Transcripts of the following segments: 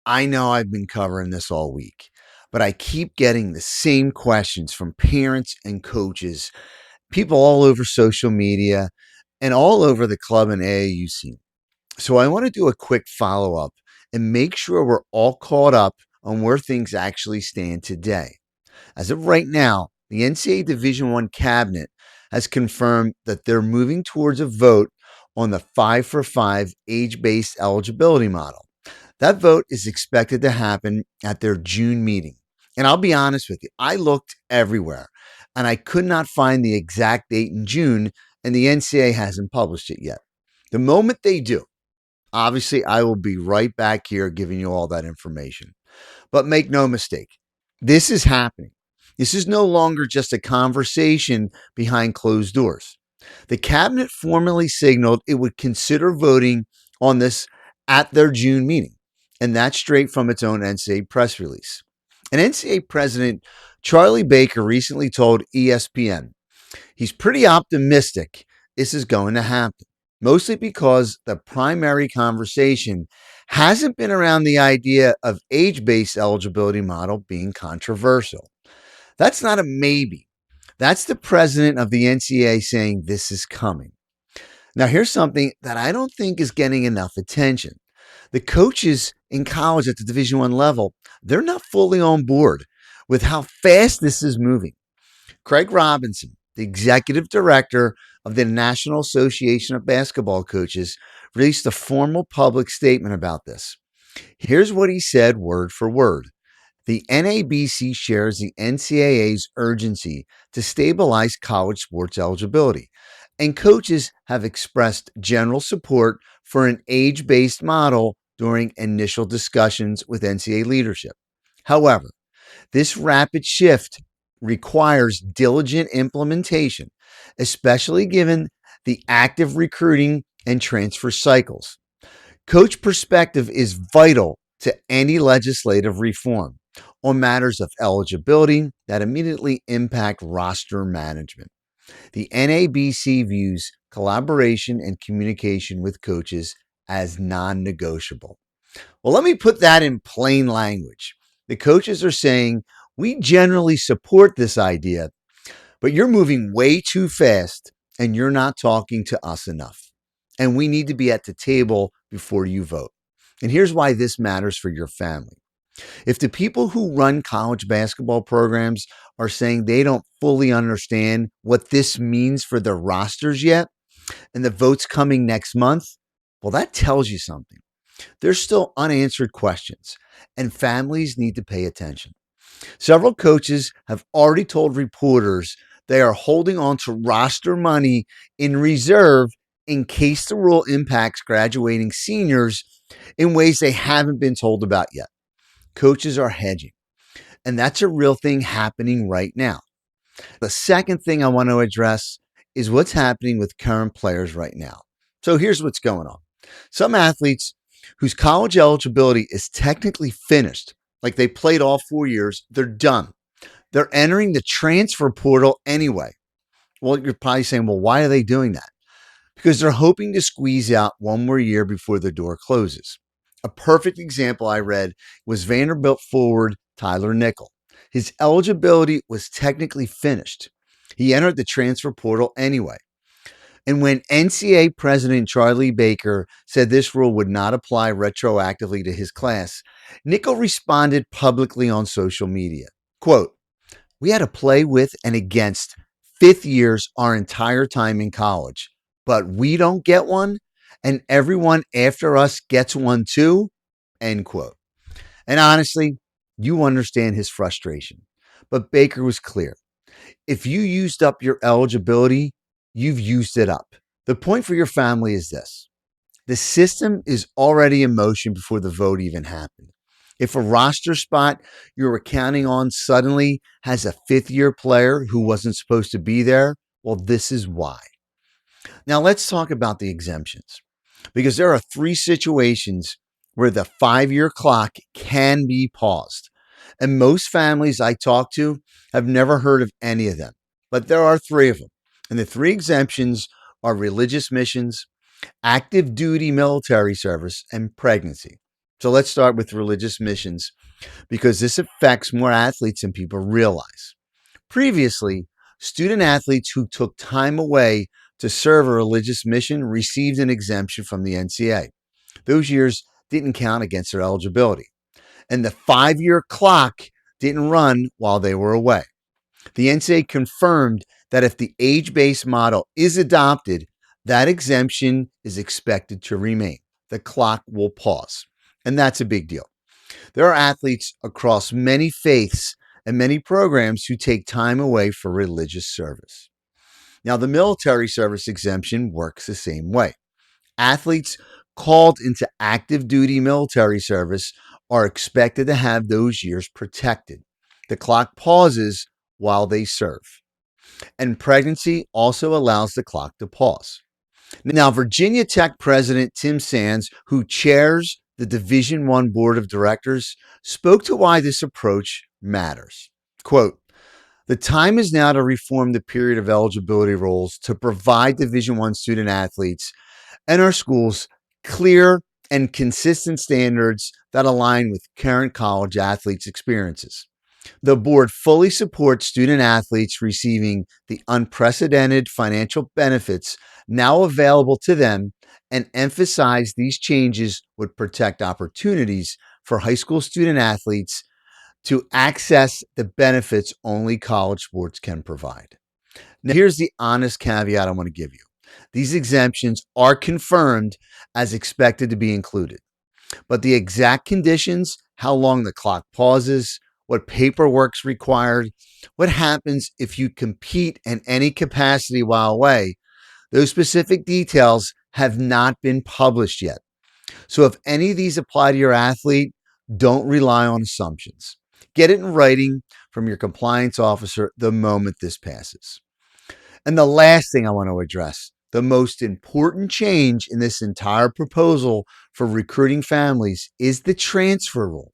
I know I've been covering this all week, but I keep getting the same questions from parents and coaches, people all over social media, and all over the club and AAU scene. So I want to do a quick follow up and make sure we're all caught up on where things actually stand today. As of right now, the NCAA Division I cabinet has confirmed that they're moving towards a vote on the 5-for-5 age-based eligibility model. That vote is expected to happen at their June meeting. And I'll be honest with you, I looked everywhere and I could not find the exact date in June, and the NCAA hasn't published it yet. The moment they do, obviously, I will be right back here giving you all that information. But make no mistake, this is happening. This is no longer just a conversation behind closed doors. The cabinet formally signaled it would consider voting on this at their June meeting, and that's straight from its own NCAA press release. And NCAA President Charlie Baker recently told ESPN he's pretty optimistic this is going to happen, mostly because the primary conversation hasn't been around the idea of age-based eligibility model being controversial. That's not a maybe. That's the president of the NCAA saying this is coming. Now, here's something that I don't think is getting enough attention. The coaches in college at the Division I level, they're not fully on board with how fast this is moving. Craig Robinson, the executive director of the National Association of Basketball Coaches, released a formal public statement about this. Here's what he said word for word. The NABC shares the NCAA's urgency to stabilize college sports eligibility, and coaches have expressed general support for an age-based model during initial discussions with NCAA leadership. However, this rapid shift requires diligent implementation, especially given the active recruiting and transfer cycles. Coach perspective is vital to any legislative reform on matters of eligibility that immediately impact roster management. The NABC views collaboration and communication with coaches as non negotiable. Well, let me put that in plain language. The coaches are saying, we generally support this idea, but you're moving way too fast and you're not talking to us enough. And we need to be at the table before you vote. And here's why this matters for your family. If the people who run college basketball programs are saying they don't fully understand what this means for their rosters yet, and the vote's coming next month, well, that tells you something. There's still unanswered questions, and families need to pay attention. Several coaches have already told reporters they are holding on to roster money in reserve in case the rule impacts graduating seniors in ways they haven't been told about yet. Coaches are hedging, and that's a real thing happening right now. The second thing I want to address is what's happening with current players right now. So here's what's going on. Some athletes whose college eligibility is technically finished, like they played all 4 years, they're done. They're entering the transfer portal anyway. Well, you're probably saying, well, why are they doing that? Because they're hoping to squeeze out one more year before the door closes. A perfect example I read was Vanderbilt forward Tyler Nickel. His eligibility was technically finished. He entered the transfer portal anyway. And when NCAA President Charlie Baker said this rule would not apply retroactively to his class, Nickel responded publicly on social media. Quote, we had to play with and against fifth years our entire time in college, but we don't get one, and everyone after us gets one too, end quote. And honestly, you understand his frustration. But Baker was clear. If you used up your eligibility, you've used it up. The point for your family is this. The system is already in motion before the vote even happened. If a roster spot you were counting on suddenly has a fifth-year player who wasn't supposed to be there, well, this is why. Now, let's talk about the exemptions, because there are three situations where the 5-year clock can be paused. And most families I talk to have never heard of any of them, but there are three of them. And the three exemptions are religious missions, active duty military service, and pregnancy. So let's start with religious missions because this affects more athletes than people realize. Previously, student athletes who took time away to serve a religious mission received an exemption from the NCAA. Those years didn't count against their eligibility, and the 5-year clock didn't run while they were away. The NCAA confirmed that if the age based model is adopted, that exemption is expected to remain. The clock will pause, and that's a big deal. There are athletes across many faiths and many programs who take time away for religious service. Now, the military service exemption works the same way. Athletes called into active duty military service are expected to have those years protected. The clock pauses while they serve, and pregnancy also allows the clock to pause. Now, Virginia Tech President Tim Sands, who chairs the Division I Board of Directors, spoke to why this approach matters. Quote, "The time is now to reform the period of eligibility rules to provide Division I student athletes and our schools clear and consistent standards that align with current college athletes' experiences. The board fully supports student athletes receiving the unprecedented financial benefits now available to them and emphasize these changes would protect opportunities for high school student athletes to access the benefits only college sports can provide." Now, here's the honest caveat I want to give you. These exemptions are confirmed as expected to be included, but the exact conditions, how long the clock pauses, what paperwork's required, what happens if you compete in any capacity while away, those specific details have not been published yet. So if any of these apply to your athlete, don't rely on assumptions. Get it in writing from your compliance officer the moment this passes. And the last thing I want to address, the most important change in this entire proposal for recruiting families is the transfer rule.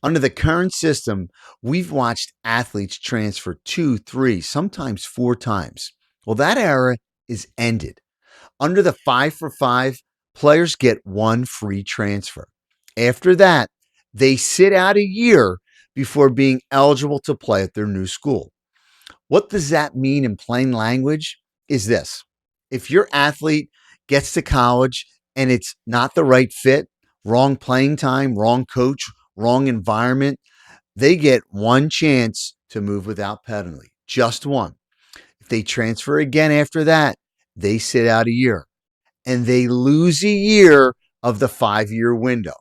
Under the current system, we've watched athletes transfer 2, 3, sometimes 4 times. Well, that era is ended. Under the 5 for 5, players get one free transfer. After that, they sit out a year before being eligible to play at their new school. What does that mean in plain language? Is this: if your athlete gets to college and it's not the right fit, wrong playing time, wrong coach, wrong environment, they get one chance to move without penalty, just one. If they transfer again after that, they sit out a year and they lose a year of the 5-year window.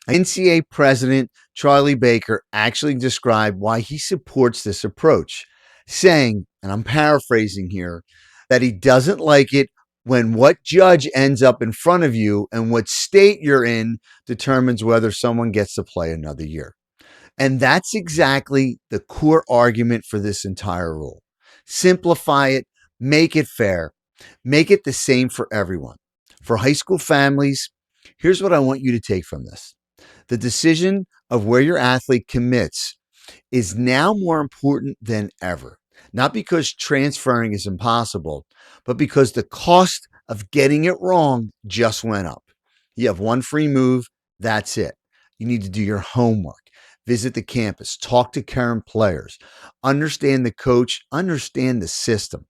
NCAA President Charlie Baker actually described why he supports this approach, saying, and I'm paraphrasing here, that he doesn't like it when what judge ends up in front of you and what state you're in determines whether someone gets to play another year. And that's exactly the core argument for this entire rule. Simplify it, make it fair, make it the same for everyone. For high school families, here's what I want you to take from this. The decision of where your athlete commits is now more important than ever. Not because transferring is impossible, but because the cost of getting it wrong just went up. You have one free move, that's it. You need to do your homework, visit the campus, talk to current players, understand the coach, understand the system.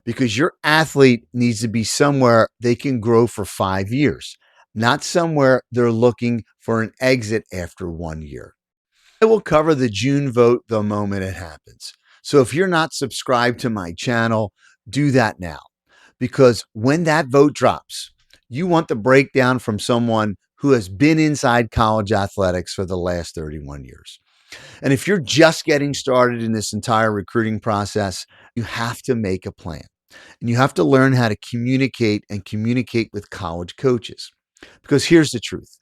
Because your athlete needs to be somewhere they can grow for 5 years, not somewhere they're looking for an exit after 1 year. I will cover the June vote the moment it happens. So if you're not subscribed to my channel, do that now. Because when that vote drops, you want the breakdown from someone who has been inside college athletics for the last 31 years. And if you're just getting started in this entire recruiting process, you have to make a plan. And you have to learn how to communicate and communicate with college coaches. Because here's the truth: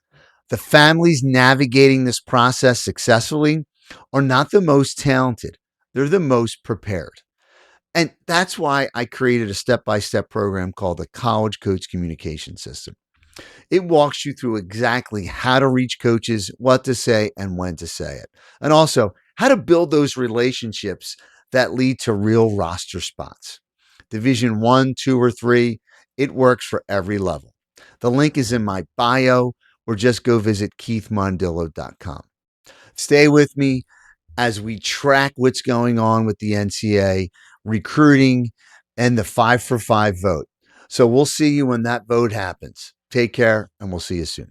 the families navigating this process successfully are not the most talented, they're the most prepared. And that's why I created a step by step program called the College Coach Communication System. It walks you through exactly how to reach coaches, what to say, and when to say it. And also how to build those relationships that lead to real roster spots. Division 1, 2, or 3, it works for every level. The link is in my bio. or just go visit keithmondillo.com. Stay with me as we track what's going on with the NCAA recruiting and the 5 for 5 vote. So we'll see you when that vote happens. Take care, and we'll see you soon.